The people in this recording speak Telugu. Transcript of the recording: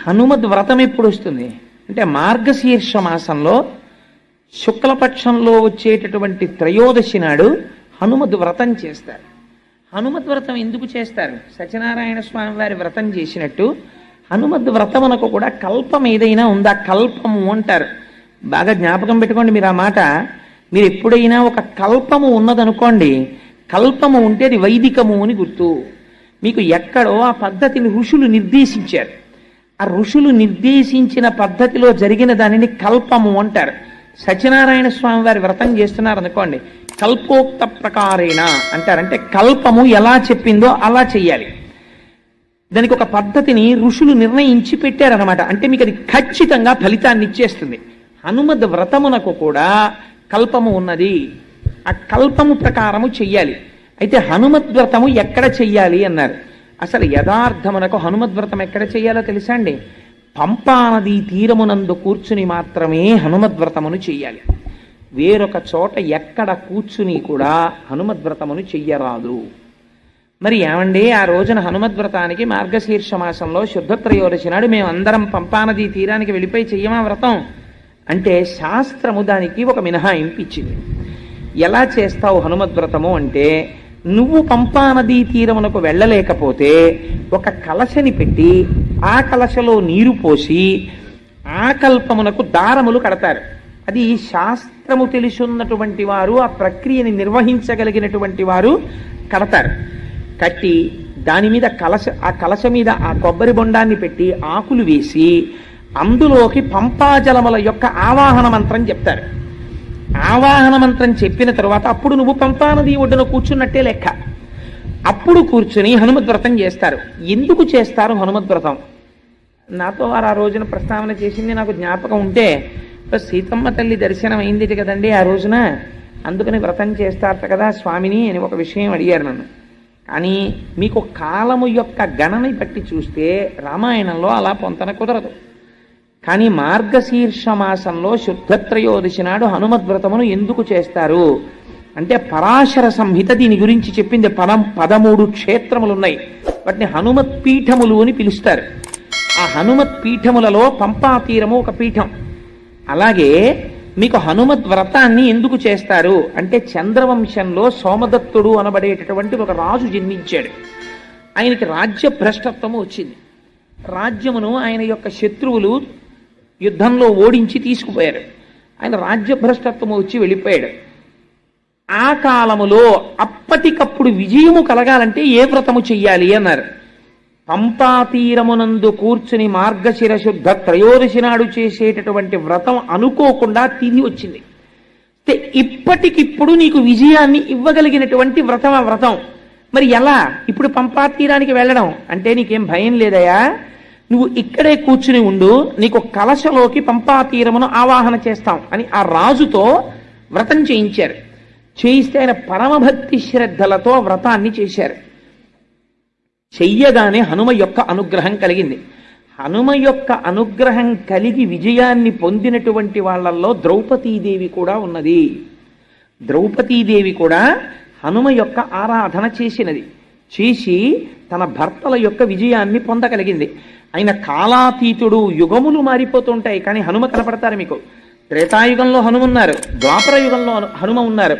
హనుమద్ వ్రతం ఎప్పుడు వస్తుంది అంటే మార్గశీర్ష మాసంలో శుక్లపక్షంలో వచ్చేటటువంటి త్రయోదశి నాడు హనుమద్ వ్రతం చేస్తారు. హనుమద్ వ్రతం ఎందుకు చేస్తారు? సత్యనారాయణ స్వామి వారి వ్రతం చేసినట్టు హనుమద్ వ్రతమునకు కూడా కల్పం ఏదైనా ఉందా? కల్పము అంటారు. బాగా జ్ఞాపకం పెట్టుకోండి మీరు ఆ మాట. మీరు ఎప్పుడైనా ఒక కల్పము ఉన్నదనుకోండి, కల్పము ఉంటే అది వైదికము అని గుర్తు. మీకు ఎక్కడో ఆ పద్ధతిని ఋషులు నిర్దేశించారు. ఆ ఋషులు నిర్దేశించిన పద్ధతిలో జరిగిన దానిని కల్పము అంటారు. సత్యనారాయణ స్వామి వారి వ్రతం చేస్తున్నారు అనుకోండి, కల్పోక్త ప్రకారేణ అంటారు. అంటే కల్పము ఎలా చెప్పిందో అలా చెయ్యాలి. దానికి ఒక పద్ధతిని ఋషులు నిర్ణయించి పెట్టారనమాట. అంటే మీకు అది ఖచ్చితంగా ఫలితాన్ని ఇచ్చేస్తుంది. హనుమద్ వ్రతమునకు కూడా కల్పము ఉన్నది. ఆ కల్పము ప్రకారము చెయ్యాలి. అయితే హనుమద్ వ్రతము ఎక్కడ చెయ్యాలి అన్నారు. అసలు యథార్థమునకు హనుమద్ వ్రతం ఎక్కడ చెయ్యాలో తెలుసా అండి? పంపానది తీరమునందు కూర్చుని మాత్రమే హనుమద్ వ్రతమును చెయ్యాలి. వేరొక చోట ఎక్కడ కూర్చుని కూడా హనుమద్ వ్రతమును చెయ్యరాదు. మరి ఏమండి, ఆ రోజున హనుమద్ వ్రతానికి మార్గశీర్ష మాసంలో శుద్ధ త్రయోదశి నాడు మేమందరం పంపానది తీరానికి వెళ్ళిపోయి చెయ్యమా వ్రతం అంటే శాస్త్రము దానికి ఒక మినహాయింపు ఇచ్చింది. ఎలా చేస్తావు హనుమద్ వ్రతము అంటే, నువ్వు పంపానదీ తీరమునకు వెళ్ళలేకపోతే ఒక కలశని పెట్టి ఆ కలశలో నీరు పోసి ఆ కల్పమునకు దారములు కడతారు. అది శాస్త్రము తెలుసున్నటువంటి వారు, ఆ ప్రక్రియని నిర్వహించగలిగినటువంటి వారు కడతారు. కట్టి దాని మీద ఆ కలశ మీద ఆ కొబ్బరి బొండాన్ని పెట్టి ఆకులు వేసి అందులోకి పంపాజలముల యొక్క ఆవాహన మంత్రం చెప్తారు. ఆవాహన మంత్రం చెప్పిన తరువాత అప్పుడు నువ్వు పంపానది ఒడ్డున కూర్చున్నట్టే లెక్క. అప్పుడు కూర్చుని హనుమద్ వ్రతం చేస్తారు. ఎందుకు చేస్తారు హనుమద్ వ్రతం? నాతో వారు ఆ రోజున ప్రస్తావన చేసింది నాకు జ్ఞాపకం ఉంటే, సీతమ్మ తల్లి దర్శనం అయింది కదండి ఆ రోజున, అందుకని వ్రతం చేస్తారట కదా స్వామిని అని ఒక విషయం అడిగారు నన్ను. కానీ మీకు కాలము యొక్క గణని బట్టి చూస్తే రామాయణంలో అలా పొంతన కుదరదు. కానీ మార్గశీర్ష మాసంలో శుద్ధ త్రయోదశి నాడు హనుమద్ వ్రతమును ఎందుకు చేస్తారు అంటే, పరాశర సంహిత దీని గురించి చెప్పింది. 13 క్షేత్రములు ఉన్నాయి. వాటిని హనుమత్ పీఠములు అని పిలుస్తారు. ఆ హనుమత్ పీఠములలో పంపా తీరము ఒక పీఠం. అలాగే మీకు హనుమద్ వ్రతాన్ని ఎందుకు చేస్తారు అంటే, చంద్రవంశంలో సోమదత్తుడు అనబడేటటువంటి ఒక రాజు జన్మించాడు. ఆయనకి రాజ్య భ్రష్టత్వము వచ్చింది. రాజ్యమును ఆయన యొక్క శత్రువులు యుద్ధంలో ఓడించి తీసుకుపోయారు. ఆయన రాజ్యభ్రష్టత్వము వచ్చి వెళ్ళిపోయాడు. ఆ కాలములో అప్పటికప్పుడు విజయము కలగాలంటే ఏ వ్రతము చెయ్యాలి అన్నారు. పంపాతీరమునందు కూర్చుని మార్గశిర శుద్ధ త్రయోదశి నాడు చేసేటటువంటి వ్రతం అనుకోకుండా తిథి వచ్చింది. ఇప్పటికిప్పుడు నీకు విజయాన్ని ఇవ్వగలిగినటువంటి వ్రతం ఆ వ్రతం. మరి ఎలా ఇప్పుడు పంపాతీరానికి వెళ్ళడం అంటే నీకేం భయం లేదయా? నువ్వు ఇక్కడే కూర్చుని ఉండు, నీకు కలశలోకి పంపాతీరమును ఆవాహన చేస్తాం అని ఆ రాజుతో వ్రతం చేయించారు. చేయిస్తే ఆయన పరమభక్తి శ్రద్ధలతో వ్రతాన్ని చేశారు. చెయ్యగానే హనుమ యొక్క అనుగ్రహం కలిగింది. హనుమ యొక్క అనుగ్రహం కలిగి విజయాన్ని పొందినటువంటి వాళ్ళల్లో ద్రౌపదీదేవి కూడా ఉన్నది. ద్రౌపదీదేవి కూడా హనుమ యొక్క ఆరాధన చేసినది. చేసి తన భర్తల యొక్క విజయాన్ని పొందగలిగింది. ఆయన కాలాతీతుడు, యుగములు మారిపోతుంటాయి కానీ హనుమ కనపడతారు మీకు. త్రేతాయుగంలో హనుమ ఉన్నారు, ద్వాపర యుగంలో హనుమ ఉన్నారు,